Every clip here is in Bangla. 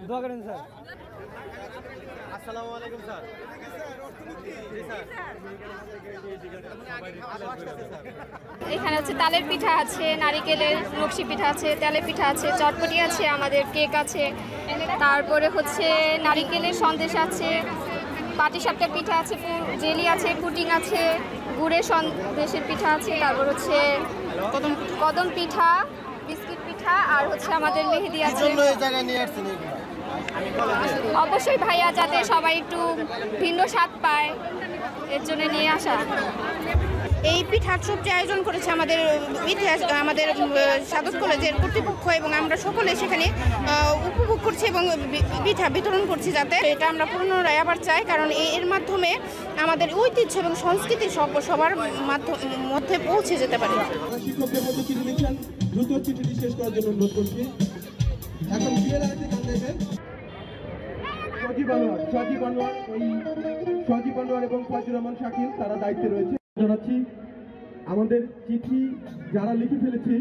দোয়া করেন স্যার। আসসালামু আলাইকুম স্যার। এখানে হচ্ছে তালের পিঠা আছে, নারিকেলের নকশি পিঠা আছে, তেলের পিঠা আছে, চটপটি আছে, আমাদের কেক আছে, তারপরে হচ্ছে নারিকেলের সন্দেশ আছে, পাটিসাপটা পিঠা আছে, জেলি আছে, পুডিং আছে, গুড়ের সন্দেশের পিঠা আছে, তারপর হচ্ছে কদম পিঠা, বিস্কিট পিঠা, আর হচ্ছে আমাদের মেহেদি আছে। অবশ্যই ভাইয়া যাতে সবাই একটু ভিন্ন স্বাদ পায় এর জন্য নিয়ে আসা। এই পিঠার সবজি আয়োজন করেছে আমাদের আমাদের সাধক কলেজের কর্তৃপক্ষ এবং আমরা সকলে সেখানে উপভোগ করছি এবং পিঠা বিতরণ করছি, যাতে এটা আমরা পুনরায় আবার চাই, কারণ এর মাধ্যমে আমাদের ঐতিহ্য এবং সংস্কৃতি সবার মধ্যে পৌঁছে যেতে পারে। শিক্ষকদের মধ্যে চিঠি লিখছেন, দ্রুত চিঠিটি শেষ করার জন্য অনুরোধ করছি। এখন সজীব আনোয়ার এবং ফয়জুর রহমান শাকিল তারা দায়িত্বে রয়েছে। জানাচ্ছি আমাদের চিঠি যারা লিখে ফেলেছি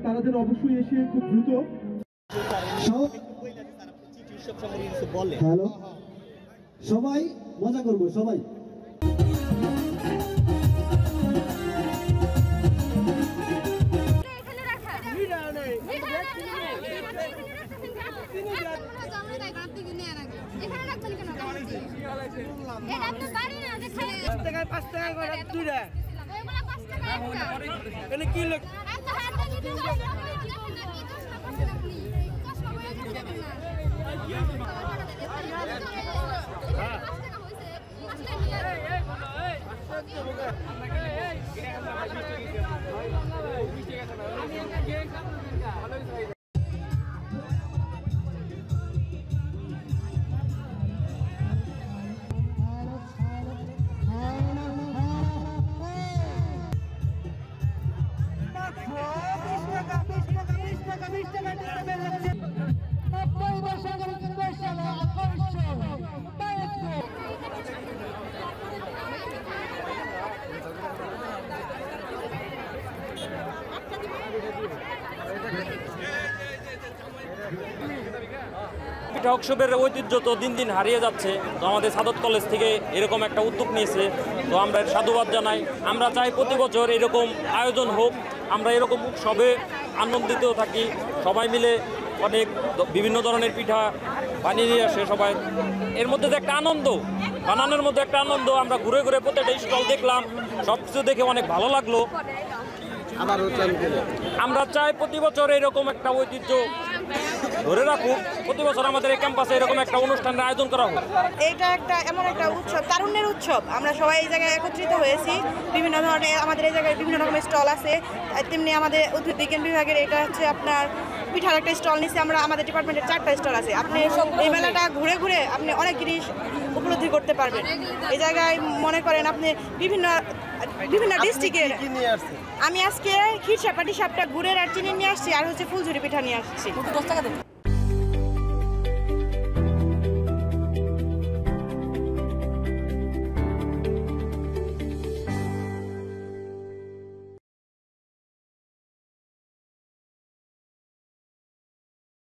তারা যেন অবশ্যই এসে খুব দ্রুত। হ্যালো, সবাই মজা করবো, সবাই পিঠা উৎসবের ঐতিহ্য তো দিন দিন হারিয়ে যাচ্ছে। তো আমাদের সাদত কলেজ থেকে এরকম একটা উদ্যোগ নিয়েছে, তো আমরা সাধুবাদ জানাই। আমরা চাই প্রতি বছর এরকম আয়োজন হোক, আমরা এরকম উৎসবে আনন্দিত থাকি, সবাই মিলে অনেক বিভিন্ন ধরনের পিঠা বানিয়ে নিয়ে আসে সবাই। এর মধ্যে যে একটা আনন্দ, বানানোর মধ্যে একটা আনন্দ, আমরা ঘুরে ঘুরে প্রত্যেকটা স্টল দেখলাম, সব কিছু দেখে অনেক ভালো লাগলো। আমরা চাই প্রতি বছর এরকম একটা ঐতিহ্য ধরে রাখুক, প্রতি বছর আমাদের এই ক্যাম্পাসে এরকম একটা অনুষ্ঠানের আয়োজন করা হোক। এটা একটা এমন একটা উৎসব, তারুণ্যের উৎসব। আমরা সবাই এই জায়গায় একত্রিত হয়েছি, বিভিন্ন ধরনের আমাদের এই জায়গায় বিভিন্ন রকমের স্টল আছে। তেমনি আমাদের উদ্ভিদ বিজ্ঞান বিভাগের এটা হচ্ছে আপনার পিঠার একটা স্টল নিচ্ছি আমরা, আমাদের ডিপার্টমেন্টের 4টা স্টল আছে। আপনি এই মেলাটা ঘুরে ঘুরে আপনি অনেক জিনিস উপলব্ধি করতে পারবেন। এই জায়গায় মনে করেন আপনি বিভিন্ন ডিস্ট্রিক্টের, আমি আজকে খিরসা পাটিসাপটা, গুড়ের আর চিনি নিয়ে আসছি, আর হচ্ছে ফুলঝুরি পিঠা নিয়ে আসছি।